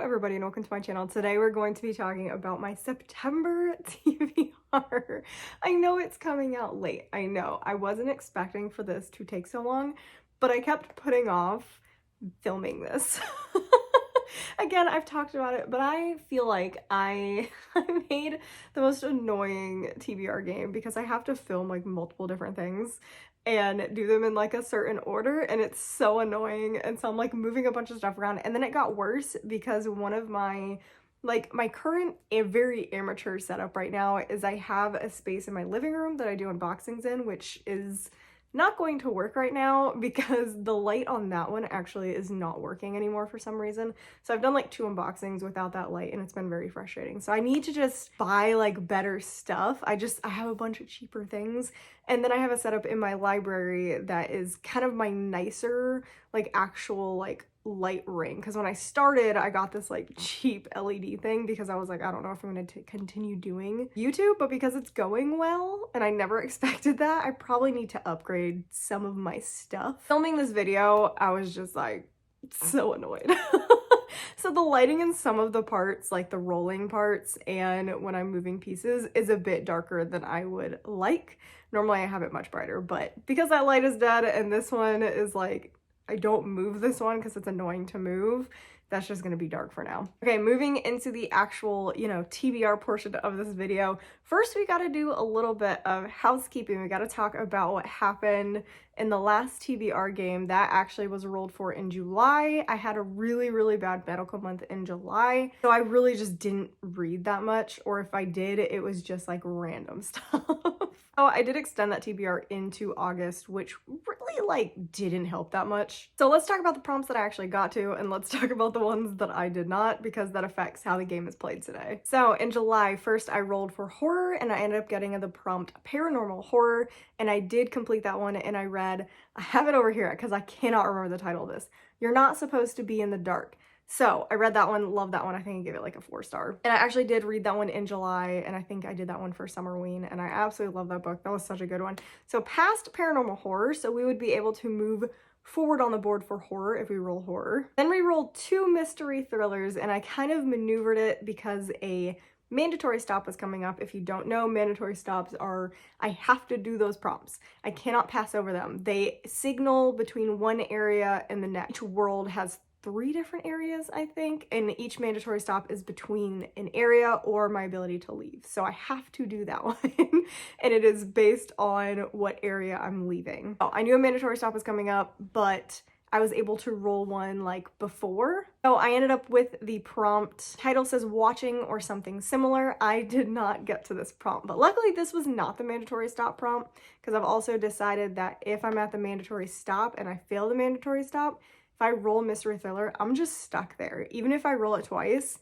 everybody and welcome to my channel. Today we're going to be talking about my September TBR. I know it's coming out late. I know. I wasn't expecting for this to take so long, but I kept putting off filming this. Again, I've talked about it, but I feel like I made the most annoying TBR game because I have to film like multiple different things and do them in like a certain order, and it's so annoying. And so I'm like moving a bunch of stuff around, and then it got worse because one of my current very amateur setup right now is I have a space in my living room that I do unboxings in, which is not going to work right now because the light on that one actually is not working anymore for some reason. So I've done like 2 unboxings without that light, and it's been very frustrating. So I need to just buy like better stuff. I have a bunch of cheaper things, and then I have a setup in my library that is kind of my nicer like actual like light ring, because when I started I got this like cheap LED thing because I was like, I don't know if I'm going to continue doing YouTube, but because it's going well and I never expected that, I probably need to upgrade some of my stuff. Filming this video, I was just like so annoyed. So the lighting in some of the parts, like the rolling parts and when I'm moving pieces, is a bit darker than I would like. Normally I have it much brighter, but because that light is dead and this one is like, I don't move this one because it's annoying to move, that's just going to be dark for now. Okay, moving into the actual, TBR portion of this video. First, we got to do a little bit of housekeeping. We got to talk about what happened in the last TBR game. That actually was rolled for in July. I had a really, really bad medical month in July, so I really just didn't read that much, or if I did, it was just like random stuff. So I did extend that TBR into August, which really like didn't help that much. So let's talk about the prompts that I actually got to, and let's talk about the ones that I did not, because that affects how the game is played today. So in July, first I rolled for horror, and I ended up getting the prompt paranormal horror, and I did complete that one, and I have it over here because I cannot remember the title of this. You're not supposed to be in the dark. So I read that one, loved that one. I think I gave it like a 4-star. And I actually did read that one in July, and I think I did that one for Summerween, and I absolutely love that book. That was such a good one. So past paranormal horror, so we would be able to move forward on the board for horror if we roll horror. Then we rolled 2 mystery thrillers, and I kind of maneuvered it because a mandatory stop was coming up. If you don't know, mandatory stops are, I have to do those prompts. I cannot pass over them. They signal between one area and the next. Each world has 3 different areas, I think, and each mandatory stop is between an area or my ability to leave. So I have to do that one, and it is based on what area I'm leaving. Oh, I knew a mandatory stop was coming up, but I was able to roll one like before. So I ended up with the prompt, title says watching or something similar. I did not get to this prompt, but luckily this was not the mandatory stop prompt, because I've also decided that if I'm at the mandatory stop and I fail the mandatory stop, if I roll mystery thriller, I'm just stuck there. Even if I roll it twice,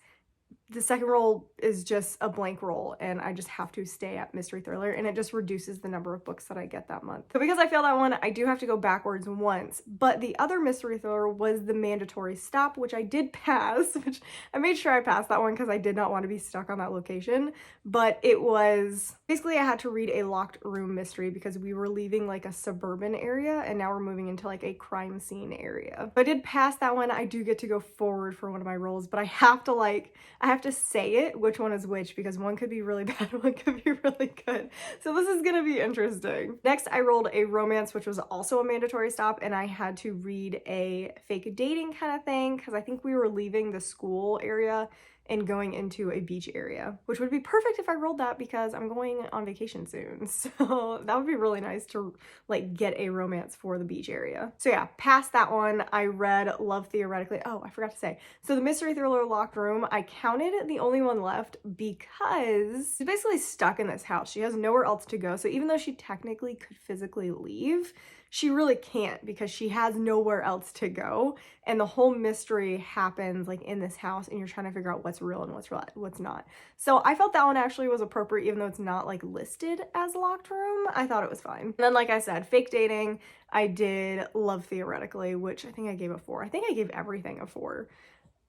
the second roll is just a blank roll, and I just have to stay at mystery thriller, and it just reduces the number of books that I get that month. So because I failed that one, I do have to go backwards once, but the other mystery thriller was the mandatory stop, which I did pass, which I made sure I passed that one because I did not want to be stuck on that location. But it was basically I had to read a locked room mystery because we were leaving like a suburban area and now we're moving into like a crime scene area. But I did pass that one. I do get to go forward for one of my rolls, but I have to say it which one is which, because one could be really bad, one could be really good. So this is gonna be interesting. Next, I rolled a romance, which was also a mandatory stop, and I had to read a fake dating kind of thing because I think we were leaving the school area and going into a beach area, which would be perfect if I rolled that because I'm going on vacation soon. So that would be really nice to like get a romance for the beach area. So yeah, past that one, I read Love Theoretically. Oh, I forgot to say. So the mystery thriller locked room, I counted the only one left because she's basically stuck in this house. She has nowhere else to go. So even though she technically could physically leave, she really can't because she has nowhere else to go, and the whole mystery happens like in this house, and you're trying to figure out what's real and what's not. So I felt that one actually was appropriate, even though it's not like listed as locked room. I thought it was fine. And then, like I said, fake dating, I did Love Theoretically, which I think I gave a 4. I think I gave everything a 4.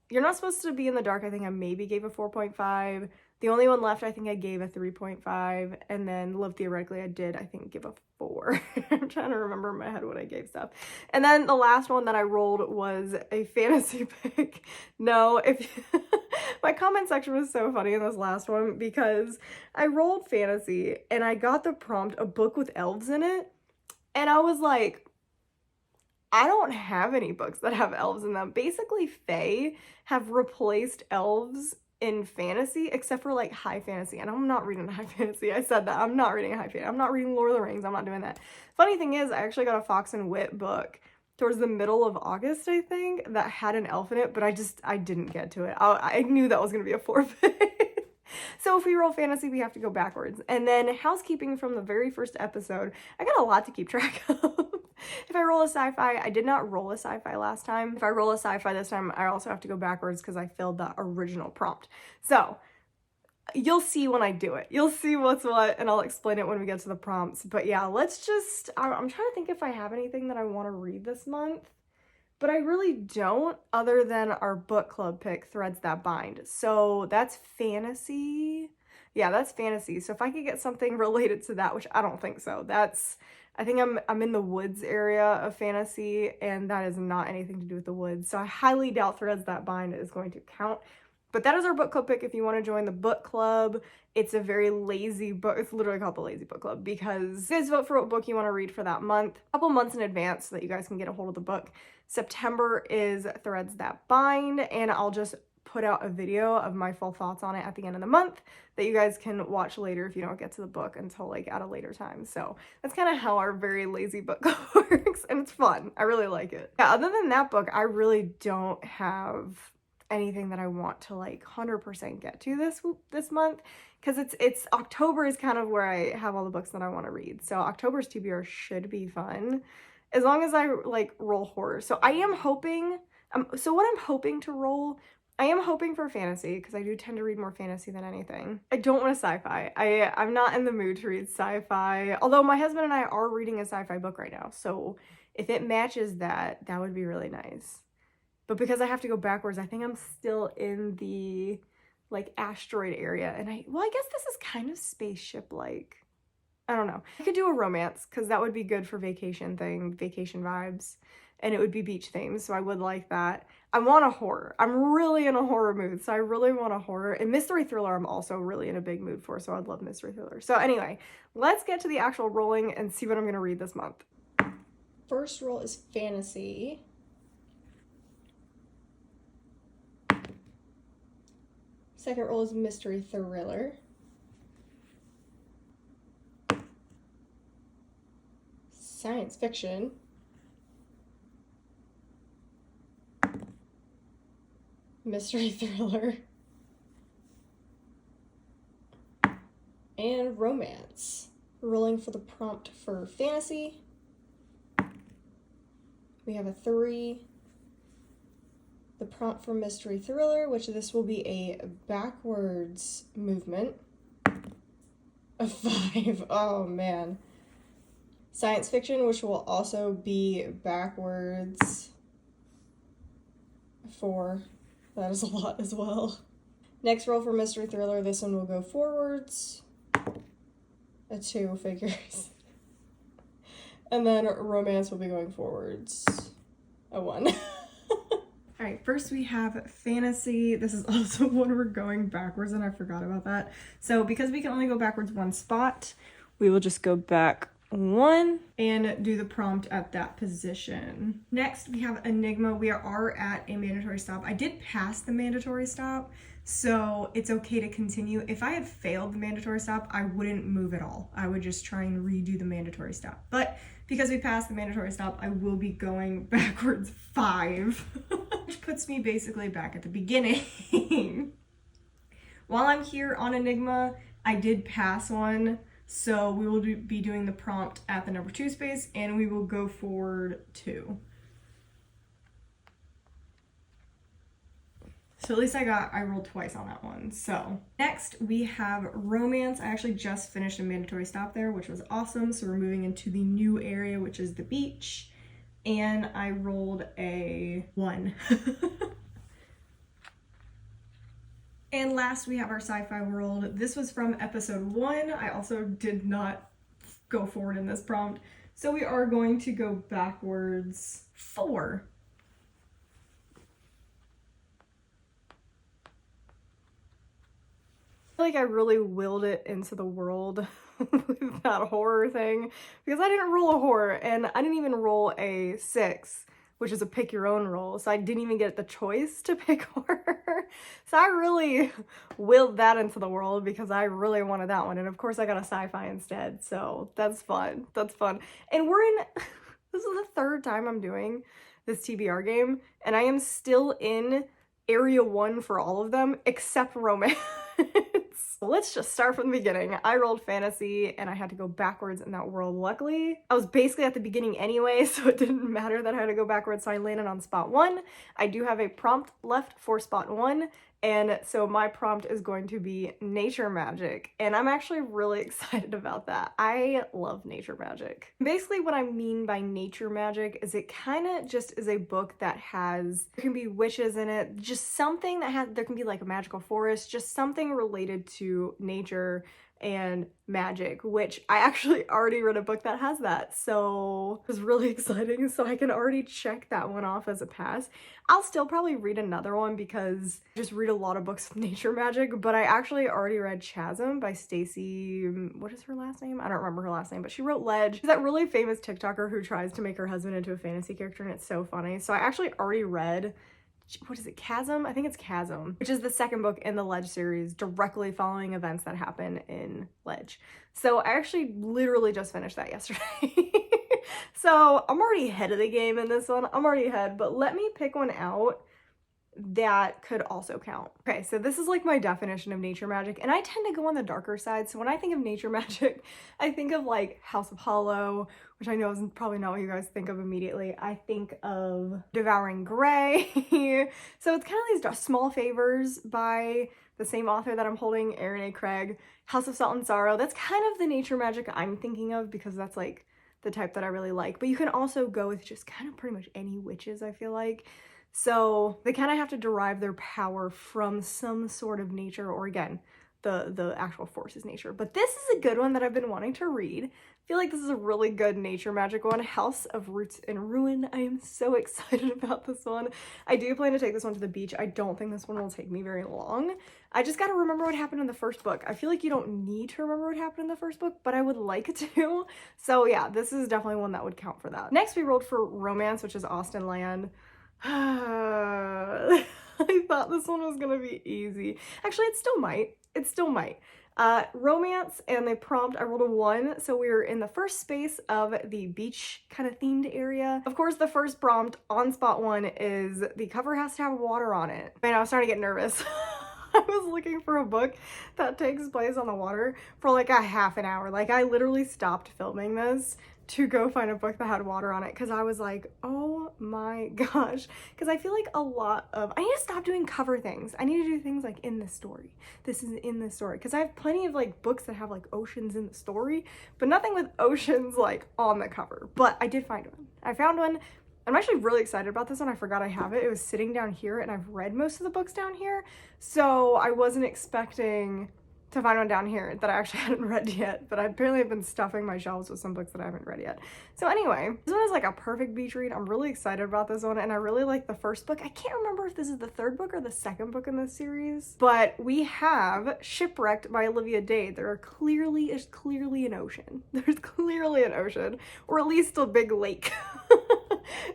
You're not supposed to be in the dark, I think I maybe gave a 4.5. The only one left, I think I gave a 3.5, and then Love Theoretically, I did, I think, give a 4. I'm trying to remember in my head what I gave stuff. And then the last one that I rolled was a fantasy pick. No, if My comment section was so funny in this last one because I rolled fantasy and I got the prompt, a book with elves in it. And I was like, I don't have any books that have elves in them. Basically, Fae have replaced elves in fantasy, except for like high fantasy. And I'm not reading high fantasy. I said that. I'm not reading high fantasy. I'm not reading Lord of the Rings. I'm not doing that. Funny thing is, I actually got a Fox and Wit book towards the middle of August, I think, that had an elf in it, but I didn't get to it. I knew that was going to be a forfeit. So if we roll fantasy, we have to go backwards. And then housekeeping from the very first episode, I got a lot to keep track of. If I roll a sci-fi, I did not roll a sci-fi last time. If I roll a sci-fi this time, I also have to go backwards because I failed the original prompt. So you'll see when I do it. You'll see what's what, and I'll explain it when we get to the prompts. But yeah, let's just, I'm trying to think if I have anything that I want to read this month. But I really don't, other than our book club pick, Threads That Bind. So that's fantasy. Yeah, that's fantasy. So if I could get something related to that, which I don't think so, I think I'm in the woods area of fantasy, and that is not anything to do with the woods. So I highly doubt Threads That Bind is going to count. But that is our book club pick if you want to join the book club. It's a very lazy book. It's literally called the Lazy Book Club because you guys vote for what book you want to read for that month, a couple months in advance so that you guys can get a hold of the book. September is Threads That Bind, and I'll just put out a video of my full thoughts on it at the end of the month that you guys can watch later if you don't get to the book until like at a later time. So that's kind of how our very lazy book works, and it's fun. I really like it. Yeah, other than that book, I really don't have anything that I want to like 100% get to this month because it's October is kind of where I have all the books that I want to read. So October's TBR should be fun as long as I like roll horror. So I am hoping so what I'm hoping to roll, I am hoping for fantasy because I do tend to read more fantasy than anything. I don't want a sci-fi. I'm not in the mood to read sci-fi, although my husband and I are reading a sci-fi book right now. So if it matches that, that would be really nice. But because I have to go backwards, I think I'm still in the like asteroid area. And I guess this is kind of spaceship-like. I don't know. I could do a romance because that would be good for vacation vibes. And it would be beach themed, so I would like that. I want a horror. I'm really in a horror mood, so I really want a horror. And mystery thriller I'm also really in a big mood for, so I'd love mystery thriller. So anyway, let's get to the actual rolling and see what I'm going to read this month. First roll is fantasy. Second roll is mystery thriller. Science fiction. Mystery thriller. And romance. Rolling for the prompt for fantasy. We have a 3. The prompt for mystery thriller, which this will be a backwards movement. A 5. Oh man. Science fiction, which will also be backwards. 4. That is a lot as well. Next roll for mystery thriller, this one will go forwards. A 2 figures. And then romance will be going forwards. A 1. All right, first we have fantasy. This is also when we're going backwards, and I forgot about that. So because we can only go backwards 1 spot, we will just go back 1 and do the prompt at that position. Next, we have Enigma. We are at a mandatory stop. I did pass the mandatory stop, so it's okay to continue. If I had failed the mandatory stop, I wouldn't move at all. I would just try and redo the mandatory stop. But because we passed the mandatory stop, I will be going backwards 5, which puts me basically back at the beginning. While I'm here on Enigma, I did pass one, so we will be doing the prompt at the number 2 space, and we will go forward 2. So at least I rolled twice on that one. So next we have romance. I actually just finished a mandatory stop there, which was awesome. So we're moving into the new area, which is the beach. And I rolled a 1. And last we have our sci-fi world. This was from episode 1. I also did not go forward in this prompt. So we are going to go backwards 4. feel like I really willed it into the world with that horror thing because I didn't roll a horror and I didn't even roll a 6, which is a pick your own roll. So I didn't even get the choice to pick horror. So I really willed that into the world because I really wanted that one. And of course I got a sci-fi instead. So that's fun. That's fun. And we're in, this is the 3rd time I'm doing this TBR game and I am still in area 1 for all of them except romance. Let's just start from the beginning. I rolled fantasy and I had to go backwards in that world. Luckily, I was basically at the beginning anyway, so it didn't matter that I had to go backwards, so I landed on spot 1. I do have a prompt left for spot 1, and so my prompt is going to be nature magic, and I'm actually really excited about that. I love nature magic. Basically what I mean by nature magic is it kind of just is a book that has, there can be witches in it, just something that has, there can be like a magical forest, just something related to nature and magic, which I actually already read a book that has that, so it was really exciting. So I can already check that one off as a pass. I'll still probably read another one because I just read a lot of books of nature magic, but I actually already read Chasm by Stacy, what is her last name? I don't remember her last name, but she wrote Ledge. She's that really famous TikToker who tries to make her husband into a fantasy character, and it's so funny. So I actually already read, what is it, Chasm? I think it's Chasm, which is the 2nd book in the Ledge series, directly following events that happen in Ledge. So I actually literally just finished that yesterday. So I'm already ahead of the game in this one. I'm already ahead, but let me pick one out that could also count. Okay, so this is like my definition of nature magic, and I tend to go on the darker side. So when I think of nature magic, I think of like House of Hollow, which I know is probably not what you guys think of immediately. I think of Devouring Grey. So it's kind of these small favors by the same author that I'm holding, Erin A. Craig. House of Salt and Sorrow, that's kind of the nature magic I'm thinking of because that's like the type that I really like. But you can also go with just kind of pretty much any witches, I feel like. So they kind of have to derive their power from some sort of nature, or again, the actual force is nature. But this is a good one that I've been wanting to read. I feel like this is a really good nature magic one. House of Roots and Ruin. I am so excited about this one. I do plan to take this one to the beach. I don't think this one will take me very long. I just got to remember what happened in the 1st book. I feel like you don't need to remember what happened in the 1st book, but I would like to. So yeah, this is definitely one that would count for that. Next, we rolled for romance, which is Austin Land. I thought this one was gonna be easy. Actually, it still might. It still might. Romance, and the prompt, I rolled a 1, so we're in the 1st space of the beach kind of themed area. Of course, the 1st prompt on spot 1 is the cover has to have water on it. Man, I was starting to get nervous. I was looking for a book that takes place on the water for like a half an hour. Like, I literally stopped filming this to go find a book that had water on it because I was like, oh my gosh. Because I feel like a lot of, I need to stop doing cover things. I need to do things like in the story. This is in the story. Because I have plenty of like books that have like oceans in the story, but nothing with oceans like on the cover. But I did find one. I found one. I'm actually really excited about this one. I forgot I have it. It was sitting down here and I've read most of the books down here. So I wasn't expecting to find one down here that I actually hadn't read yet, but I apparently have been stuffing my shelves with some books that I haven't read yet. So anyway, this one is like a perfect beach read. I'm really excited about this one, and I really like the 1st book. I can't remember if this is the 3rd book or the 2nd book in this series, but we have Shipwrecked by Olivia Dade. There's clearly an ocean. There's clearly an ocean, or at least a big lake.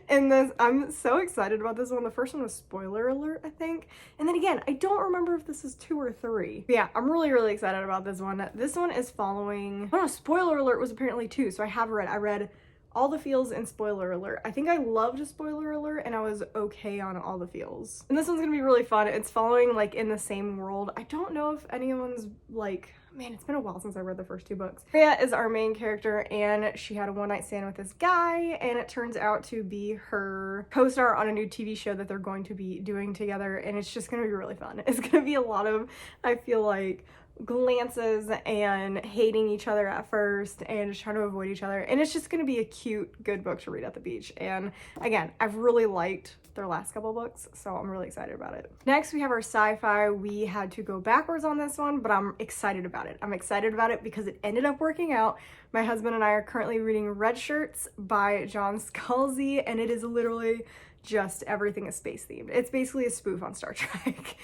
In this, I'm so excited about this one. The 1st one was spoiler alert, I think. And then again, I don't remember if this is 2 or 3. But yeah, I'm really excited about this one. This one is following, oh no, spoiler alert was apparently 2, so I read All the Feels and Spoiler Alert. I think I loved Spoiler Alert and I was okay on All the Feels. And this one's gonna be really fun. It's following like in the same world. I don't know if anyone's like, man, it's been a while since I read the 1st 2 books. Freya is our main character, and she had a one-night stand with this guy, and it turns out to be her co-star on a new TV show that they're going to be doing together, and it's just gonna be really fun. It's gonna be a lot of, I feel like, glances and hating each other at first and just trying to avoid each other, and it's just gonna be a cute, good book to read at the beach. And again, I've really liked their last couple books, so I'm really excited about it. Next, we have our sci-fi. We had to go backwards on this one, but I'm excited about it. I'm excited about it because it ended up working out. My husband and I are currently reading Red Shirts by John Scalzi, and it is literally just everything is space themed. It's basically a spoof on Star Trek.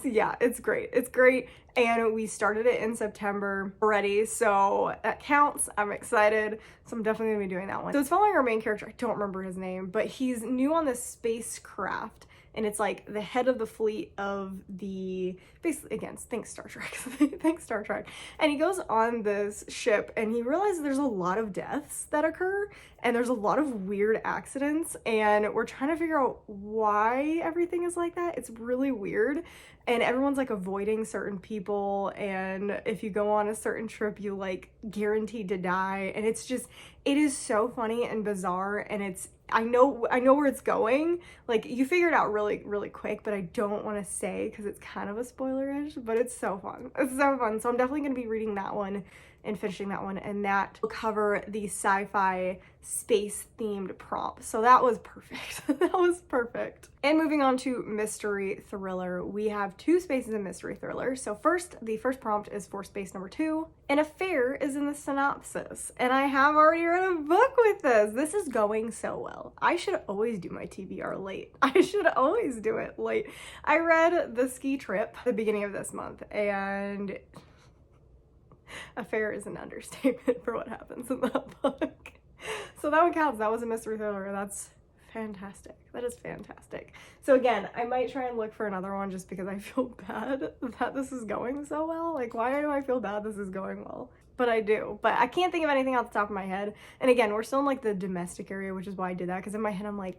Yeah, it's great. It's great. And we started it in September already, so that counts. I'm excited. So I'm definitely gonna be doing that one. So it's following our main character. I don't remember his name, but he's new on this spacecraft. And it's like the head of the fleet of the, basically, again, think Star Trek, think Star Trek. And he goes on this ship and he realizes there's a lot of deaths that occur and there's a lot of weird accidents, and we're trying to figure out why everything is like that. It's really weird. And everyone's like avoiding certain people, and if you go on a certain trip, you like guaranteed to die. And it's just, it is so funny and bizarre, and it's, I know where it's going. Like, you figure it out really, really quick, but I don't want to say because it's kind of a spoiler-ish, but it's so fun. It's so fun. So I'm definitely going to be reading that one and finishing that one, and that will cover the sci-fi space themed prompt. So that was perfect. That was perfect. And moving on to mystery thriller, we have 2 spaces in mystery thriller. So first, the first prompt is for space number 2. An affair is in the synopsis, and I have already read a book with this. This is going so well. I should always do my TBR late. I should always do it late. I read The Ski Trip at the beginning of this month, and affair is an understatement for what happens in that book. So that one counts. That was a mystery thriller. That's fantastic. That is fantastic. So again, I might try and look for another one just because I feel bad that this is going so well. Like, why do I feel bad this is going well? But I do. But I can't think of anything off the top of my head. And again, we're still in like the domestic area, which is why I did that. Because in my head, I'm like,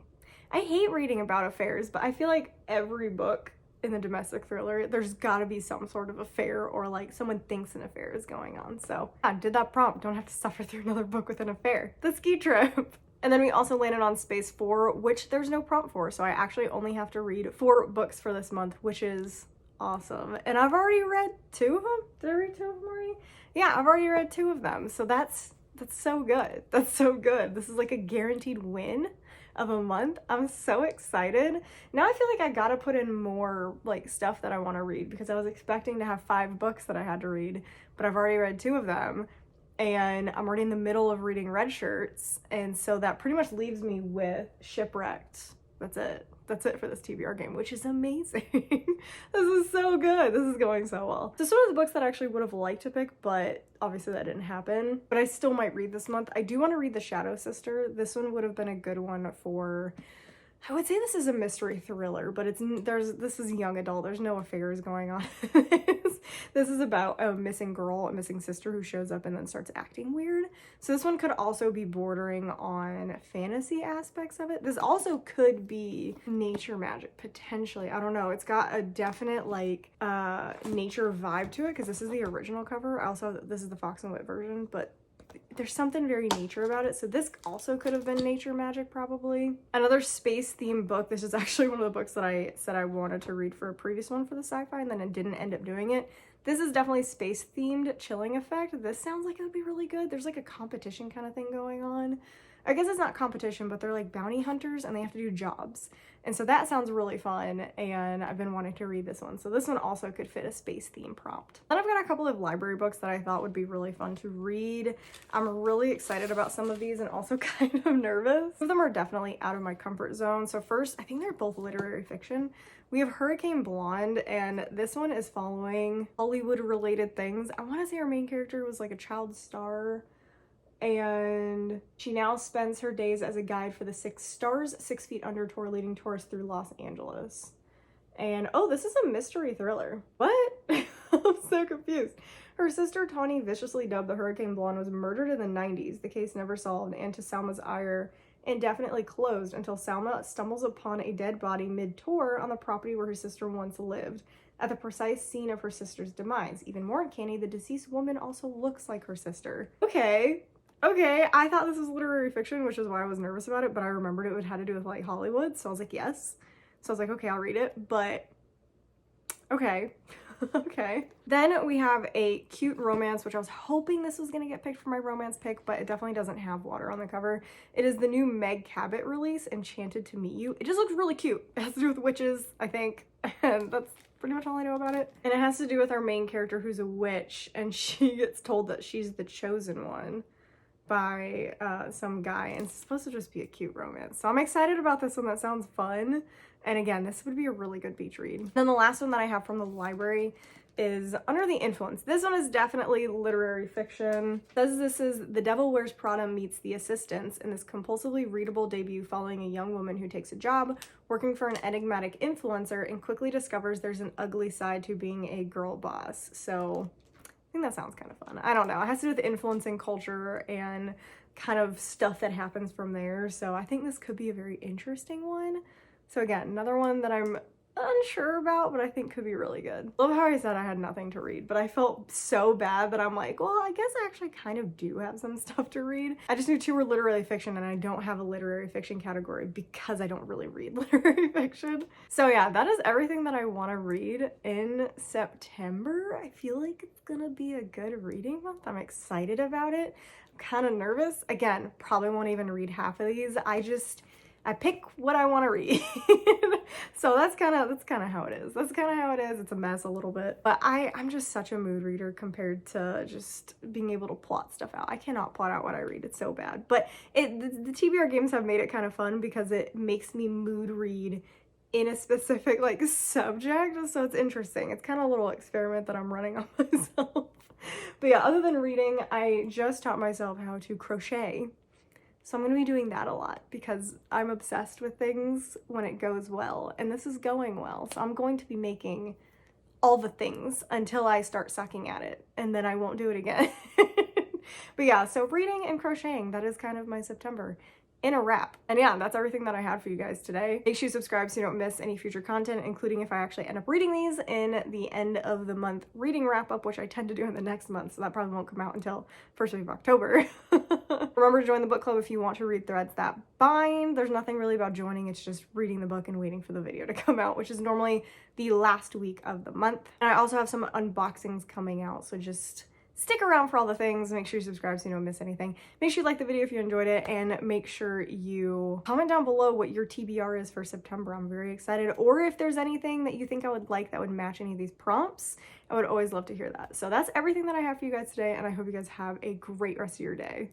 I hate reading about affairs, but I feel like every book in the domestic thriller, there's gotta be some sort of affair, or like someone thinks an affair is going on. So I did that prompt. Don't have to suffer through another book with an affair. The Ski Trip. And then we also landed on space 4, which there's no prompt for. So I actually only have to read 4 books for this month, which is awesome. And I've already read 2 of them. Did I read 2 of them already? Yeah, I've already read 2 of them. So that's so good. That's so good. This is like a guaranteed win of a month. I'm so excited. Now I feel like I gotta put in more like stuff that I want to read, because I was expecting to have 5 books that I had to read, but I've already read 2 of them, and I'm already in the middle of reading Red Shirts, and so that pretty much leaves me with Shipwrecked. That's it. That's it for this TBR game, which is amazing. This is so good. This is going so well. This is one of the books that I actually would have liked to pick, but obviously that didn't happen. But I still might read this month. I do want to read The Shadow Sister. This one would have been a good one for, I would say this is a mystery thriller, but this is young adult. There's no affairs going on. This is about a missing girl, a missing sister who shows up and then starts acting weird. So this one could also be bordering on fantasy aspects of it. This also could be nature magic, potentially. I don't know. It's got a definite like nature vibe to it, because this is the original cover. This is the Fox and Wit version, but there's something very nature about it. So this also could have been nature magic, probably. Another space themed book. This is actually one of the books that I said I wanted to read for a previous one for the sci-fi, and then I didn't end up doing it. This is definitely space themed, Chilling Effect. This sounds like it would be really good. There's like a competition kind of thing going on. I guess it's not competition, but they're like bounty hunters and they have to do jobs. And so that sounds really fun, and I've been wanting to read this one. So this one also could fit a space theme prompt. Then I've got a couple of library books that I thought would be really fun to read. I'm really excited about some of these and also kind of nervous. Some of them are definitely out of my comfort zone. So first, I think they're both literary fiction. We have Hurricane Blonde, and this one is following Hollywood-related things. I want to say our main character was like a child star, and she now spends her days as a guide for the 6 Stars 6 Feet Under tour, leading tourists through Los Angeles. And oh, this is a mystery thriller. What? I'm so confused. Her sister Tawny, viciously dubbed the Hurricane Blonde, was murdered in the 90s. The case never solved, and to Salma's ire, indefinitely closed until Salma stumbles upon a dead body mid-tour on the property where her sister once lived, at the precise scene of her sister's demise. Even more uncanny, the deceased woman also looks like her sister. Okay, I thought this was literary fiction, which is why I was nervous about it, but I remembered it had to do with like Hollywood, so I was like, yes. So I was like, okay, I'll read it, but okay. Okay. Then we have a cute romance, which I was hoping this was going to get picked for my romance pick, but it definitely doesn't have water on the cover. It is the new Meg Cabot release, Enchanted to Meet You. It just looks really cute. It has to do with witches, I think, and that's pretty much all I know about it. And it has to do with our main character who's a witch, and she gets told that she's the chosen one by some guy, and it's supposed to just be a cute romance. So I'm excited about this one. That sounds fun. And again, this would be a really good beach read. Then the last one that I have from the library is Under the Influence. This one is definitely literary fiction. It says this is The Devil Wears Prada meets The Assistants in this compulsively readable debut following a young woman who takes a job working for an enigmatic influencer and quickly discovers there's an ugly side to being a girl boss. So I think that sounds kind of fun. I don't know. It has to do with influencing culture and kind of stuff that happens from there. So I think this could be a very interesting one. So again, another one that I'm unsure about, but I think could be really good. Love how I said I had nothing to read, but I felt so bad that I'm like, well, I guess I actually kind of do have some stuff to read. I just knew 2 were literary fiction, and I don't have a literary fiction category because I don't really read literary fiction. So yeah, that is everything that I want to read in September. I feel like it's gonna be a good reading month. I'm excited about it. I'm kind of nervous. Again, probably won't even read half of these. I pick what I want to read. So that's kind of how it is. That's kind of how it is. It's a mess a little bit. But I'm just such a mood reader compared to just being able to plot stuff out. I cannot plot out what I read. It's so bad. But the TBR games have made it kind of fun because it makes me mood read in a specific like subject. So it's interesting. It's kind of a little experiment that I'm running on myself. But yeah, other than reading, I just taught myself how to crochet. So I'm going to be doing that a lot because I'm obsessed with things when it goes well, and this is going well. So I'm going to be making all the things until I start sucking at it, and then I won't do it again. But yeah, so reading and crocheting, that is kind of my September in a wrap. And yeah, that's everything that I had for you guys today. Make sure you subscribe so you don't miss any future content, including if I actually end up reading these in the end of the month reading wrap up, which I tend to do in the next month. So that probably won't come out until first week of October. Remember to join the book club if you want to read threads that bind. There's nothing really about joining. It's just reading the book and waiting for the video to come out, which is normally the last week of the month. And I also have some unboxings coming out. So just stick around for all the things. Make sure you subscribe so you don't miss anything. Make sure you like the video if you enjoyed it, and make sure you comment down below what your TBR is for September. I'm very excited. Or if there's anything that you think I would like that would match any of these prompts, I would always love to hear that. So that's everything that I have for you guys today, and I hope you guys have a great rest of your day.